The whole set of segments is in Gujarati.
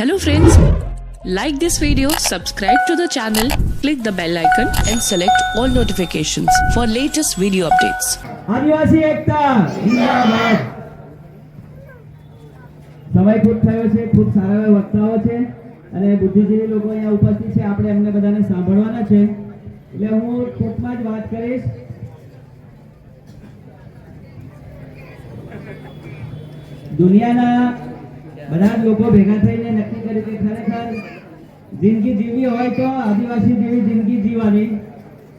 Hello friends, like this video, subscribe to the channel, click the bell icon and select all notifications for latest video updates. આદિવાસી એકતા જિંદાબાદ. સમય ખૂબ થયો છે, ખૂબ સારા એવા વક્તાઓ છે અને બુદ્ધિજીવી લોકો અહીંયા ઉપસ્થિત છે. આપણે એમને બધાને સાંભળવાના છે એટલે હું ટૂંકમાં જ વાત કરીશ. દુનિયાના બધા જ લોકો ભેગા થઈને નક્કી કર્યું કે ખરેખર જિંદગી જીવવી હોય તો આદિવાસી જેવી જિંદગી જીવવાની,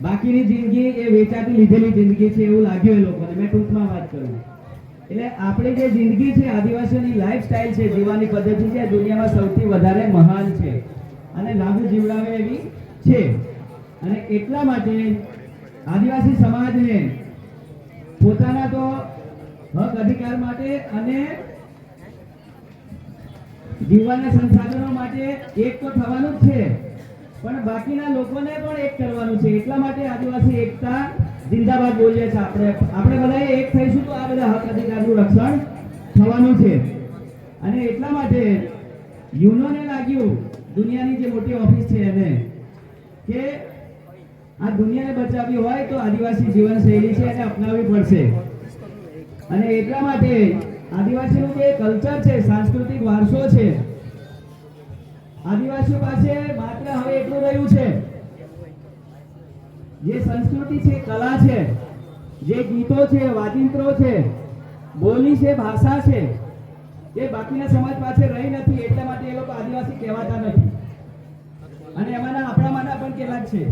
બાકીની જિંદગી એ વેચાતી લીધેલી જિંદગી છે એવું લાગ્યું એ લોકોને. મેં ટૂંકમાં વાત કરું એટલે આપણી જે જિંદગી છે, આદિવાસીઓની લાઈફસ્ટાઈલ છે, જીવવાની પદ્ધતિ છે, દુનિયામાં સૌથી વધારે મહાન છે અને લાંબુ જીવડાવે એવી છે. અને એટલા માટે આદિવાસી સમાજને પોતાના તો હક અધિકાર માટે અને જીવવાના સંસાધનો માટે એક તો થવાનું જ છે, પણ બાકીના લોકોને પણ એક કરવાનું છે. એટલા માટે આદિવાસી એકતા જિંદાબાદ બોલીએ છીએ. આપણે બધા એક થઈશું તો આ બધા હક અધિકારનું રક્ષણ થવાનું છે. અને એટલા માટે યુનોને લાગ્યું, દુનિયાની જે મોટી ઓફિસ છે એને, કે આ દુનિયાને બચાવવી હોય તો આદિવાસી જીવનશૈલી છે એને અપનાવવી પડશે. અને એટલા માટે આદિવાસીનું જે કલ્ચર છે, સાંસ્કૃતિક વારસો છે, આદિવાસીઓ પાસે માત્ર હવે એટલું રહ્યું છે, જે સંસ્કૃતિ છે, કલા છે, જે ગીતો છે, વાજિંત્રો છે, બોલી છે, ભાષા છે, એ બાકીના સમાજ પાસે રહી નથી. એટલા માટે એ લોકો આદિવાસી કહેવાતા નથી. અને એમાંના આપણામાંના પણ કેટલાક છે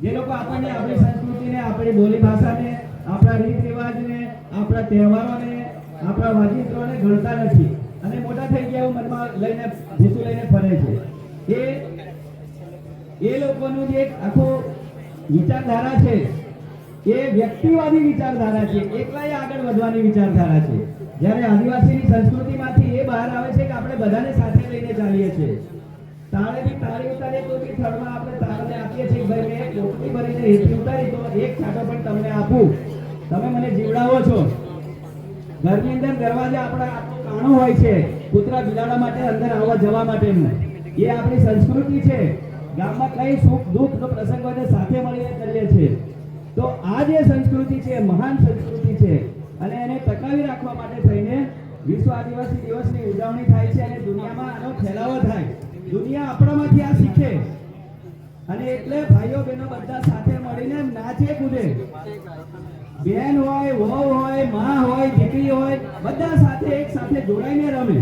જે લોકો આપણને, આપણી સંસ્કૃતિને, આપણી બોલી ભાષાને, આપણા રીત રિવાજને, આપણા તહેવારોને, આપણા વાજિંત્રોને ગણતા નથી અને મોટા થઈ ગયા એવું મનમાં લઈને ભૂસું લઈને ફરે છે. એ લોકોનું જે આખો વિચારધારા છે એ વ્યક્તિવાદી વિચારધારા છે, એકલાય આગળ વધવાની વિચારધારા છે. જ્યારે આદિવાસીની સંસ્કૃતિમાંથી એ બહાર આવે છે કે આપણે બધાને સાથે લઈને ચાલીએ છીએ. તાળેથી તાળી ઉતારીએ તો બી થડમાં આપણે તાળને આપીએ છીએ, ભાઈ મેં એક ટોપલી ભરીને હેઠી ઉતારી તો એક છાંટો પણ તમને આપું, તમે મને જીવડાવો છો. ઘરની અંદર દરવાજા આપણા આટલું કાણું હોય છે કૂતરા બિલાડા માટે અંદર આવવા જવા માટેનું. એ આપણી સંસ્કૃતિ છે. ગામમાં કઈ સુખ દુઃખનો પ્રસંગ હોય સાથે મળીને કરીએ છીએ. તો આ જે સંસ્કૃતિ છે, મહાન સંસ્કૃતિ છે અને એને ટકાવી રાખવા માટે થઈને વિશ્વ આદિવાસી દિવસની ઉજવણી થાય છે અને દુનિયામાં આનો ફેલાવો થાય. દુનિયા આપણામાંથી આ શીખે અને એટલે ભાઈઓ બહેનો બધા સાથે મળીને નાચે કૂદે. બેન હોય, વહુ હોય, માં હોય, દીકરી હોય, બધા સાથે એક સાથે જોડાઈને રમે.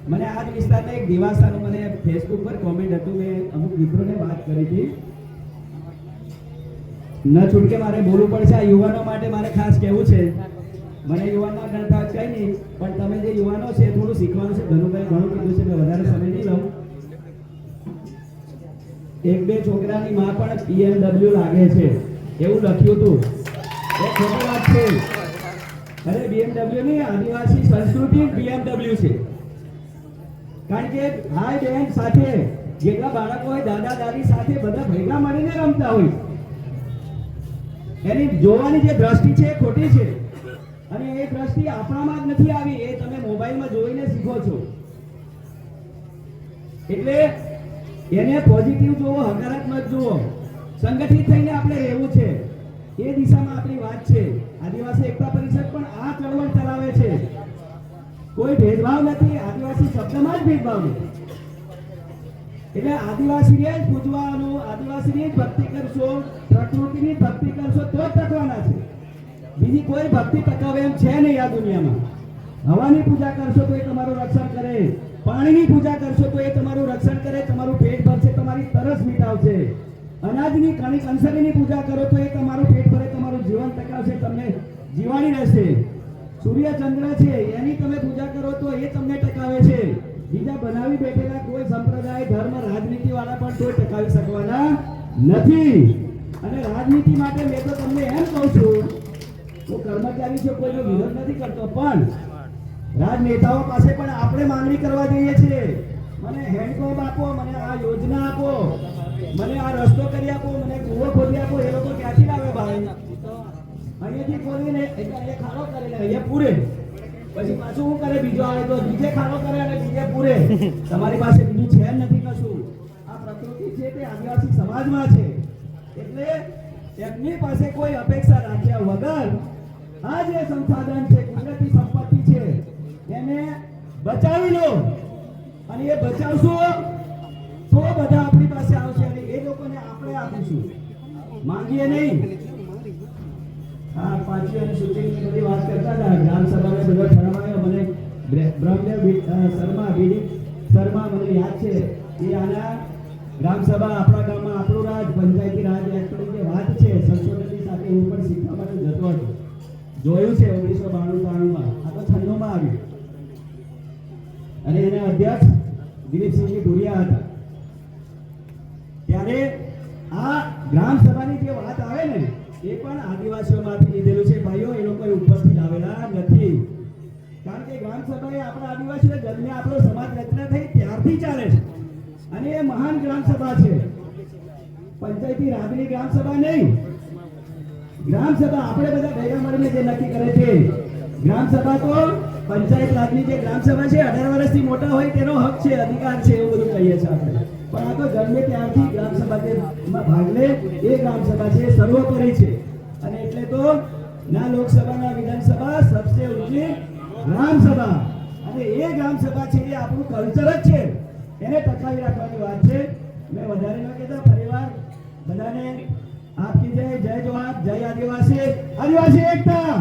મને આ જ વિસ્તારના એક દિવાસાનું મને ફેસબુક પર કોમેન્ટ હતું, મેં અમુક મિત્રોને વાત કરી હતી. ન છૂટકે મારે બોલવું પડશે. આ યુવાનો માટે મારે ખાસ કહેવું છે. મને યુવાનો ગણતા કઈ નહીં, પણ તમે જે યુવાનો છે થોડું શીખવાનું છે. ધનુભાઈ ઘણું કીધું છે, મેં વધારે સમય નહીં લઉં. એક બે છોકરાની માં પણ BMW લાગે છે એવું લખ્યું હતું. એ ખોટી વાત છે. અરે BMW ની આદિવાસી સંસ્કૃતિ BMW છે. કારણ કે ભાઈ બહેન સાથે જેટલા બાળકો હોય, દાદા દાદી સાથે બધા ભેગા મળીને રમતા હોય. એની જોવાની જે દ્રષ્ટિ છે એ ખોટી છે અને એ દ્રષ્ટિ આપણામાં જ નથી આવી. એ તમે મોબાઈલમાં જોઈને શીખો છો. એટલે એને પોઝિટિવ જુઓ, હકારાત્મક જુઓ. સંગઠિત થઈને આપણે રહેવું છે, એ દિશામાં આપણી વાત છે. આદિવાસી એકતા પરિષદ પણ આ ચળવળ ચલાવે છે. કોઈ ભેદભાવ નથી. આદિવાસી શબ્દમાં જ ભેદભાવ નથી. એટલે આદિવાસીને જ પૂજવાનું, આદિવાસીની જ ભક્તિ કરશો, પ્રકૃતિની ભક્તિ કરશો તો જ ટકવાના છે. બીજી કોઈ ભક્તિ ટકાવે એમ છે નહીં આ દુનિયામાં. હવાની પૂજા કરશો તો એ તમારું રક્ષણ કરે, પાણીની પૂજા કરશો તો એ તમારું રક્ષણ કરે, તમારું પેટ ભરશે, તમારી તરસ મિટાવશે. અનાજની કણિક કંસરીની પૂજા કરો તો એ તમારું પેટ ભરે, તમારું જીવન ટકાવશે, તમને જીવાણી રહેશે. સૂર્ય ચંદ્ર છે એની તમે પૂજા કરો તો એ તમને ટકાવે છે. બીજા બનાવી બેઠેલા કોઈ સંપ્રદાય, ધર્મ, રાજનીતિ વાળા પણ કોઈ ટકાવી શકવાના નથી. અને રાજનીતિ માટે મેં તો તમને એમ કહું છું, હું કર્મચારી છું, કોઈનો વિરોધ નથી કરતો, પણ રાજનેતાઓ પાસે પણ આપણે માંગણી કરવા જઈએ છીએ. મને હેન્ડપંપ આપો, મને આ યોજના આપો, મને આ રસ્તો કરી આપો, મને કૂવો ખોદી આપો. એ લોકો ક્યાંથી લાવે ભાઈ? અહીંયાથી ખોલીને એટલે ખાડો કરીને અહીંયા પૂરે, પછી પાછું શું કરે, બીજો આવે તો બીજે ખાડો કરે અને બીજે પૂરે. જોવે. તમારી પાસે બીજું છે નથી કશું. આ પ્રકૃતિ છે તે આદિવાસી સમાજમાં છે, એટલે એમની પાસે કોઈ અપેક્ષા રાખ્યા વગર આ જે સંસાધન છે, કુદરતી સંપત્તિ છે, એને બચાવી લો. અને એ બચાવશો તો બધા આપણી પાસે આવશે અને એ લોકોને આપણે આપીશું, માંગીએ નહીં. હા, પાછી અને શૂટિંગની બધી વાત કરતા હતા. ગ્રામ સભાને બધો ઠરાવાયો. મને બ્રહ્મદેવ શર્મા, બીડી શર્મા મને યાદ છે. એ આના ગ્રામ સભા આપણા ગામમાં આપણું રાજ, પંચાયતી રાજ એક્ટની જે વાત છે, સંશોધનની સાથે હું પણ શીખવા માટે જતો હતો. જોયું છે 1992-93માં. આ તો 96માં આવ્યું અને એના અધ્યક્ષ દિલીપસિંહજી ભુરિયા હતા. ત્યારે આ ગ્રામ સભાની જે વાત આવે ને, એ પણ આદિવાસીઓમાંથી લીધેલું છે. ભાઈઓ, એ લોકો ઉપરથી લાવેલા નથી. કારણ કે ગ્રામ સભા એ આપણા આદિવાસીઓ જન્મે આપણો સમાજ રચના થઈ ત્યારથી ચાલે છે અને એ મહાન ગ્રામ સભા છે. પંચાયતી રાજની ગ્રામ સભા નહીં. ગ્રામ સભા આપણે બધા ભેગા મળીને જે નક્કી કરે છે. ગ્રામ સભા તો પંચાયત રાજની જે ગ્રામ સભા છે, 18 વર્ષથી મોટા હોય તેનો હક છે, અધિકાર છે, એવું બધું કહીએ છીએ આપણે. પણ આ તો જન્મે ત્યારથી ગ્રામ સભા જેમાં ભાગ લે એ ગ્રામ સભા છે, સર્વોપરી છે. અને એટલે તો ના લોકસભા ના વિધાનસભા સબસે ઊંચી ગ્રામ સભા. અને એ ગ્રામ સભા છે એ આપણું કલ્ચર જ છે, એને ટકાવી રાખવાની વાત છે. મેં વધારે ન કહેતા, પરિવાર બધાને આપકી જય, જય જોહાર, જય આદિવાસી, આદિવાસી એકતા.